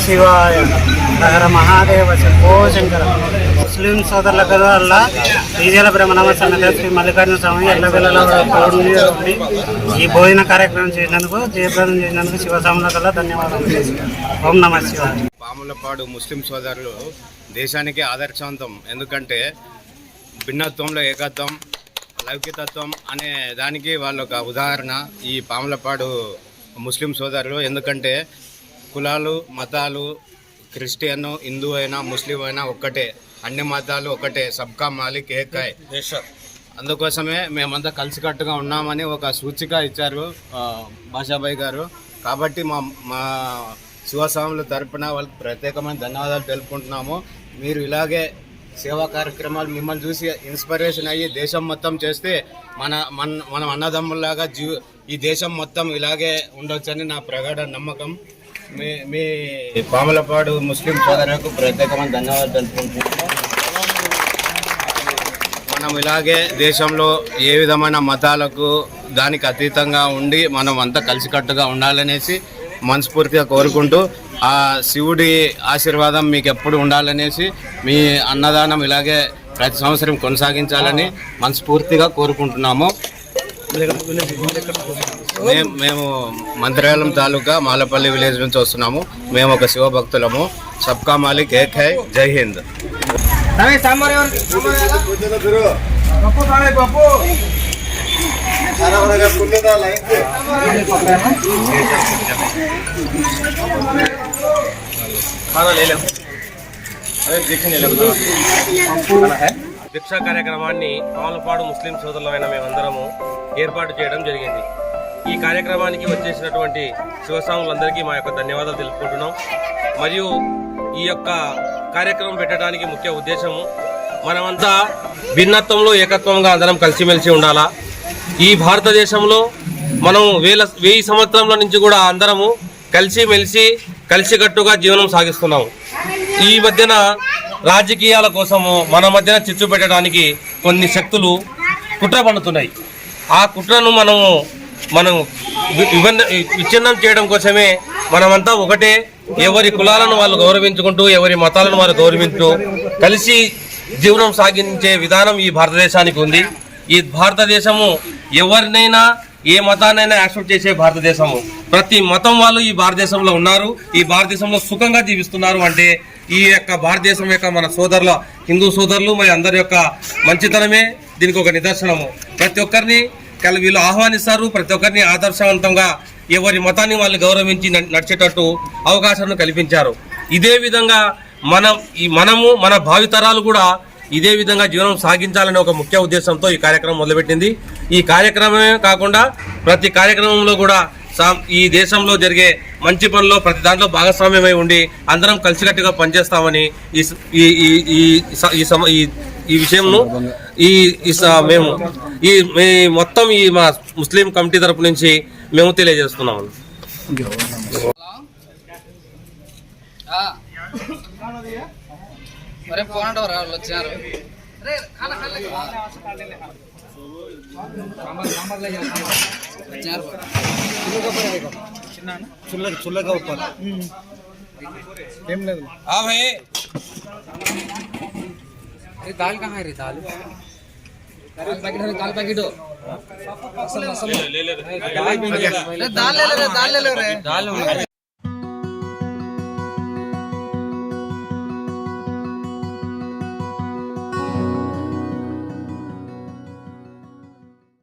శివాయ హర మహాదేవ శంభో శంకర. ముస్లిం సోదరుల వల్ల ఈజల బ్రహ్మనామ సన్నిధి శ్రీ మల్లికార్జున స్వామి ఎల్లవెల్లలో తోడు ఉండి ఈ భోజన కార్యక్రమం చేసినందుకు జయప్రదం చేసినందుకు శివస్వాముల కల్లా ధన్యవాదాలు. ఓం నమ శివాయ. పాములపాడు ముస్లిం సోదరులు దేశానికి ఆదర్శవంతం. ఎందుకంటే భిన్నత్వంలో ఏకత్వం, లౌకికత్వం అనే దానికి వాళ్ళ ఒక ఉదాహరణ ఈ పాములపాడు ముస్లిం సోదరులు. ఎందుకంటే కులాలు మతాలు క్రిస్టియన్ హిందూ అయినా ముస్లిం అయినా ఒక్కటే, అన్ని మతాలు ఒకటే, సబ్కా మాలిక్ ఏక్ హై. అందుకోసమే మేమంతా కలిసికట్టుగా ఉన్నామని ఒక సూచిక ఇచ్చారు భాషాబాయి గారు. కాబట్టి మా శివస్వాముల తరపున వాళ్ళకి ప్రత్యేకమైన ధన్యవాదాలు తెలుపుకుంటున్నాము. మీరు ఇలాగే సేవా కార్యక్రమాలు మిమ్మల్ని చూసి ఇన్స్పిరేషన్ అయ్యి దేశం మొత్తం చేస్తే మనం అన్నదమ్ముల్లాగా ఈ దేశం మొత్తం ఇలాగే ఉండొచ్చని నా ప్రగాఢ నమ్మకం. మీ పాములపాడు ముస్లిం సోదరులకు ప్రత్యేకమైన ధన్యవాదాలు తెలుపుకుంటున్నాము. మనం ఇలాగే దేశంలో ఏ విధమైన మతాలకు దానికి అతీతంగా ఉండి మనం అంతా కలిసికట్టుగా ఉండాలనేసి మనస్ఫూర్తిగా కోరుకుంటూ ఆ శివుడి ఆశీర్వాదం మీకు ఎప్పుడు ఉండాలనేసి మీ అన్నదానం ఇలాగే ప్రతి సంవత్సరం కొనసాగించాలని మనస్ఫూర్తిగా కోరుకుంటున్నాము. మేము మంత్రాలయం తాలూకా మాలపల్లి విలేజ్ నుంచి వస్తున్నాము. మేము ఒక శివభక్తులము. సబ్కా మాలిక్ ఏక్ హై. జై హింద్. భిక్షా కార్యక్రమాన్ని పాములపాడు ముస్లిం సోదరులమైన మేమందరము ఏర్పాటు చేయడం జరిగింది. ఈ కార్యక్రమానికి వచ్చేసినటువంటి శివస్వాములందరికీ మా యొక్క ధన్యవాదాలు తెలుపుకుంటున్నాం. మరియు ఈ యొక్క కార్యక్రమం పెట్టడానికి ముఖ్య ఉద్దేశము మనమంతా భిన్నత్వంలో ఏకత్వంగా అందరం కలిసిమెలిసి ఉండాలా. ఈ భారతదేశంలో మనం 1000 సంవత్సరాల నుంచి కూడా అందరము కలిసికట్టుగా జీవనం సాగిస్తున్నాము. ఈ మధ్యన రాజకీయాల కోసము మన మధ్యన చిచ్చు పెట్టడానికి కొన్ని శక్తులు కుట్ర పన్నుతున్నాయి. ఆ కుట్రను మనం విచ్ఛిన్నం చేయడం కోసమే మనమంతా ఒకటే, ఎవరి కులాలను వాళ్ళు గౌరవించుకుంటూ ఎవరి మతాలను వారు గౌరవించుతూ కలిసి జీవనం సాగించే విధానం ఈ భారతదేశానికి ఉంది. ఈ భారతదేశము ఎవరినైనా ఏ మతాన్నైనా యాక్సెప్ట్ చేసే భారతదేశము. ప్రతి మతం వాళ్ళు ఈ భారతదేశంలో ఉన్నారు, ఈ భారతదేశంలో సుఖంగా జీవిస్తున్నారు. అంటే ఈ యొక్క భారతదేశం యొక్క మన సోదరుల హిందూ సోదరులు మరి అందరి యొక్క మంచితనమే దీనికి ఒక నిదర్శనము. ప్రతి ఒక్కరిని వీళ్ళు ఆహ్వానిస్తారు, ప్రతి ఒక్కరిని ఆదర్శవంతంగా ఎవరి మతాన్ని వాళ్ళు గౌరవించి నడిచేటట్టు అవకాశాలను కల్పించారు. ఇదే విధంగా మనము మన భావితరాలు కూడా ఇదే విధంగా జీవనం సాగించాలనే ఒక ముఖ్య ఉద్దేశంతో ఈ కార్యక్రమం మొదలుపెట్టింది. ఈ కార్యక్రమమే కాకుండా ప్రతి కార్యక్రమంలో కూడా ఈ దేశంలో జరిగే మంచి పనుల్లో ప్రతి దాంట్లో భాగస్వామ్యమై ఉండి అందరం కలిసికట్టుగా పనిచేస్తామని ఈ విషయంను మేము మొత్తం ఈ మా ముస్లిం కమిటీ తరపు నుంచి మేము తెలియజేస్తున్నాము. వచ్చినారు చుల్లగా ఉప్పాలి ఏం లేదు. दाल कहाँ है रे? दाल पैकेट है, दाल पैकेट हो दाल ले लो रे, दाल ले लो रे, दाल